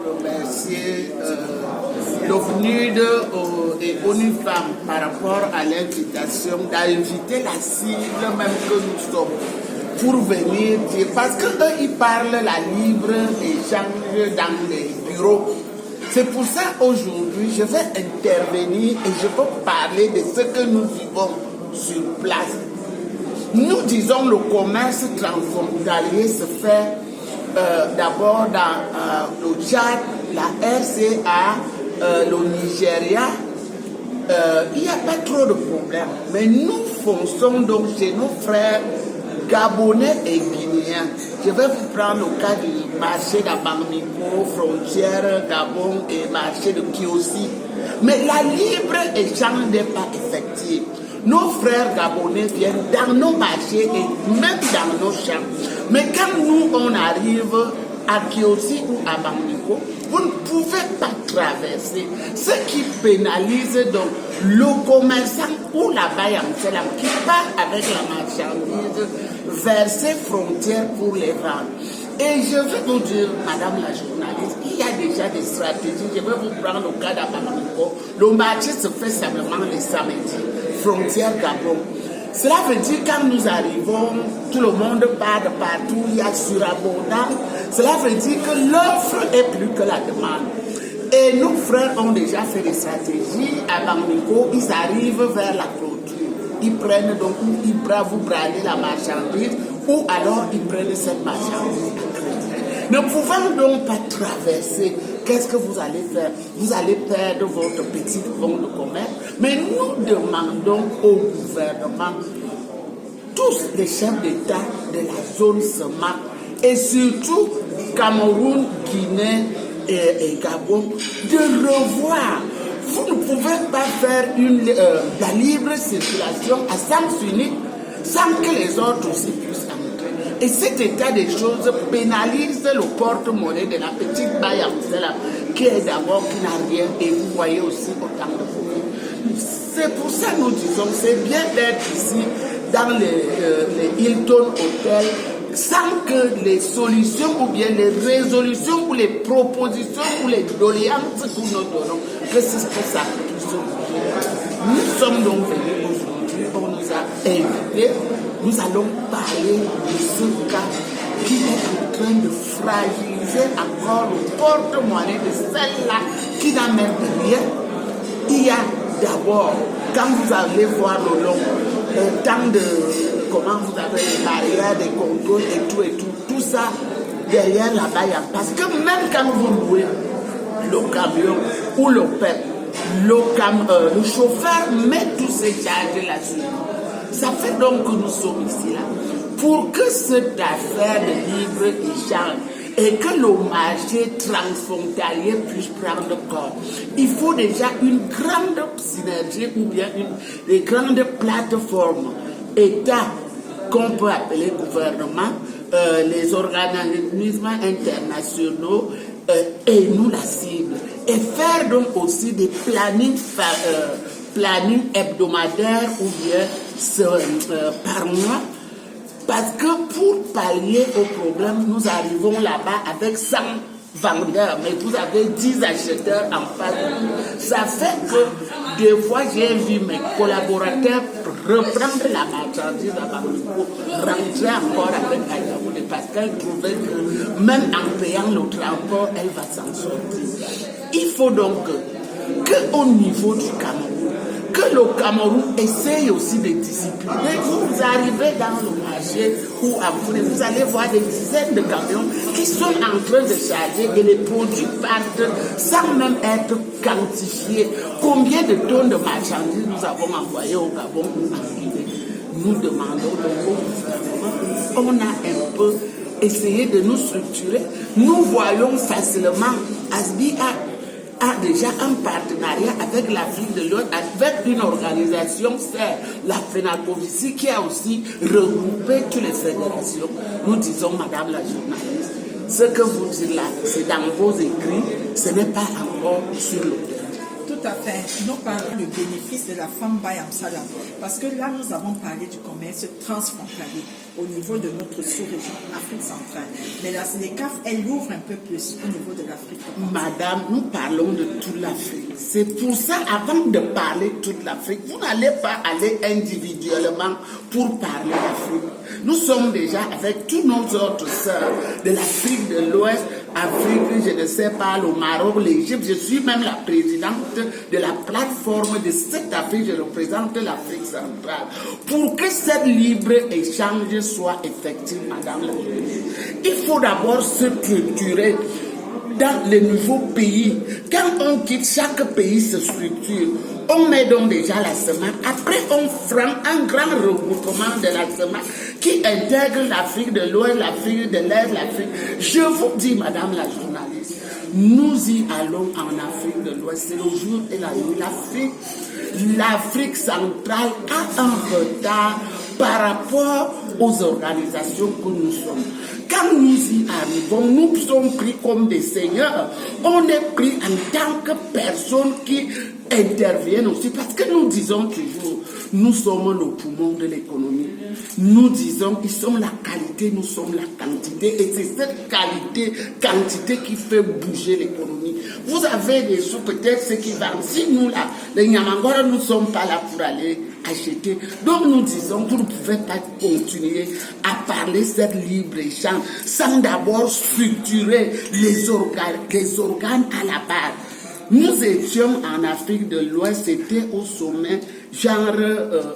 remercier l'OFNUD et ONU Femmes par rapport à l'invitation d'inviter la cible même que nous sommes pour venir dire, parce qu'eux ils parlent la libre-échange dans les bureaux. C'est pour ça aujourd'hui je vais intervenir et je peux parler de ce que nous vivons sur place. Nous disons le commerce transfrontalier se fait d'abord dans le Tchad, la RCA, le Nigeria. Il n'y a pas trop de problèmes. Mais nous fonçons donc chez nos frères Gabonais et Guinéens. Je vais vous prendre le cas du marché d'Abamiko, frontière Gabon et marché de Kiossi. Mais la libre-échange n'est pas effective. Nos frères gabonais viennent dans nos marchés et même dans nos champs. Mais quand nous, on arrive à Kiossi ou à Bamiko, vous ne pouvez pas traverser. Ce qui pénalise donc le commerçant ou la Bayamselam qui part avec la marchandise vers ces frontières pour les vendre. Et je vais vous dire, madame la journaliste, il y a déjà des stratégies. Je vais vous prendre le cas d'Abamiko. Le marché se fait simplement les samedis, frontière Gabon. Cela veut dire quand nous arrivons, tout le monde part de partout, il y a surabondance. Cela veut dire que l'offre est plus que la demande. Et nos frères ont déjà fait des stratégies. À Bamiko, ils arrivent vers la clôture. Ils prennent donc, ils vous brader la marchandise, ou alors ils prennent cette marchandise. Ne pouvant donc pas traverser, qu'est-ce que vous allez faire? Vous allez perdre votre petit fonds de commerce. Mais nous demandons au gouvernement, tous les chefs d'État de la zone SEMAC, et surtout Cameroun, Guinée et Gabon, de revoir. Vous ne pouvez pas faire la libre circulation à sens unique sans que les autres aussi puissent entrer. Et cet état des choses pénalise le porte-monnaie de la petite Bayamsela, qui est d'abord qui n'a rien, et vous voyez aussi autant de problèmes. C'est pour ça que nous disons, c'est bien d'être ici dans les Hilton Hotels, sans que les solutions ou bien les résolutions ou les propositions ou les doléances que nous donnons, que c'est pour ça que nous sommes donc venus aujourd'hui, on nous a invités, nous allons parler de ce cas qui est en train de fragiliser encore le porte-monnaie de celle-là qui n'a même rien. Il y a d'abord, quand vous allez voir le long, tant de, comment vous avez les barrières, des contrôles tout ça, derrière là-bas, il y a. Parce que même quand vous louez le camion ou le PEP, le chauffeur met tous ses charges là-dessus. Ça fait donc que nous sommes ici là. Pour que cette affaire de libre-échange et que le marché transfrontalier puisse prendre corps, il faut déjà une grande synergie ou bien des grandes plateformes, État qu'on peut appeler gouvernement, les organismes internationaux et nous la cible. Et faire donc aussi des plannings hebdomadaires ou bien par mois. Parce que pour pallier au problème, nous arrivons là-bas avec 100 vendeurs, mais vous avez 10 acheteurs en face. Ça fait que des fois, j'ai vu mes collaborateurs reprendre la marchandise à Bamako, rentrer encore avec Ayaoundé, parce qu'elle trouvait que même en payant le transport, elle va s'en sortir. Il faut donc qu'au niveau du Cameroun, que le Cameroun essaye aussi de discipliner. Vous arrivez dans le marché ou à Founé, vous allez voir des dizaines de camions qui sont en train de charger et les produits partent sans même être quantifiés. Combien de tonnes de marchandises nous avons envoyées au Gabon ou en Guinée? Nous demandons donc au gouvernement, on a un peu essayé de nous structurer. Nous voyons facilement Asbi a déjà un partenariat avec l'Afrique de l'Ouest, avec une organisation, c'est la FENACOVICI, qui a aussi regroupé toutes les fédérations. Nous disons, madame la journaliste, ce que vous dites là, c'est dans vos écrits, ce n'est pas encore sur le terrain. Tout à fait. Nous parlons du bénéfice de la femme Bayamsala. Parce que là, nous avons parlé du commerce transfrontalier au niveau de notre sous-région, Afrique centrale. Mais la CNECAF, elle ouvre un peu plus au niveau de l'Afrique. madame, nous parlons de toute l'Afrique. C'est pour ça, avant de parler de toute l'Afrique, vous n'allez pas aller individuellement pour parler d'Afrique. Nous sommes déjà avec tous nos autres sœurs de l'Afrique de l'Ouest, Afrique, je ne sais pas, le Maroc, l'Égypte. Je suis même la présidente de la plateforme de cette Afrique, je représente l'Afrique centrale. Pour que cette libre-échange soit effectif, madame la ministre, il faut d'abord se structurer dans les nouveaux pays. Quand on quitte, chaque pays se structure. On met donc déjà la semaine. Après, on prend un grand regroupement de la semaine qui intègre l'Afrique de l'Ouest, l'Afrique de l'Est, l'Afrique. Je vous dis, madame la journaliste, nous y allons en Afrique de l'Ouest. C'est le jour et la nuit. L'Afrique centrale a un retard par rapport aux organisations que nous sommes. Quand nous y arrivons, nous sommes pris comme des seigneurs. On est pris en tant que personnes qui interviennent aussi. Parce que nous disons toujours, nous sommes le poumon de l'économie. Nous disons, ils sont la qualité, nous sommes la quantité. Et c'est cette quantité qui fait bouger l'économie. Vous avez des sous, peut-être ceux qui vendent. Si nous, là, les Nyamangora, nous ne sommes pas là pour aller acheter. Donc nous disons, vous ne pouvez pas continuer à parler de cette libre-échange sans d'abord structurer les organes à la base. Nous étions en Afrique de l'Ouest, c'était au sommet genre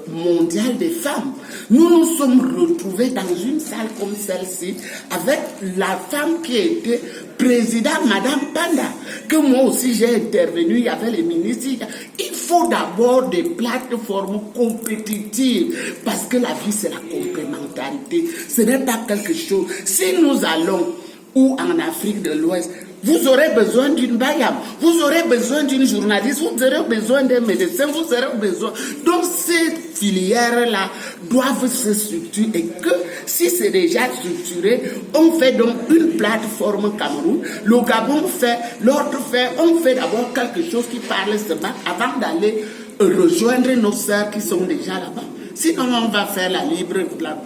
mondial des femmes. Nous nous sommes retrouvés dans une salle comme celle-ci avec la femme qui était présidente, Madame Panda, que moi aussi j'ai intervenu, il y avait les ministres. Il faut d'abord des plateformes compétitives parce que la vie c'est la complémentarité. Ce n'est pas quelque chose. Si nous allons ou en Afrique de l'Ouest, vous aurez besoin d'une bayam, vous aurez besoin d'une journaliste, vous aurez besoin d'un médecin, vous aurez besoin. Donc ces filières-là doivent se structurer et que si c'est déjà structuré, on fait donc une plateforme Cameroun, le Gabon fait, l'autre fait, on fait d'abord quelque chose qui parle seulement avant d'aller rejoindre nos sœurs qui sont déjà là-bas. Sinon, on va faire la libre.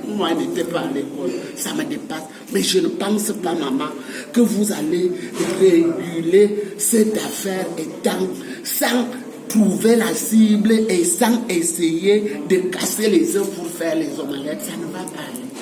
Moi, je n'étais pas à l'école. Ça me dépasse. Mais je ne pense pas, maman, que vous allez réguler cette affaire étant sans trouver la cible et sans essayer de casser les œufs pour faire les omelettes. Ça ne va pas aller.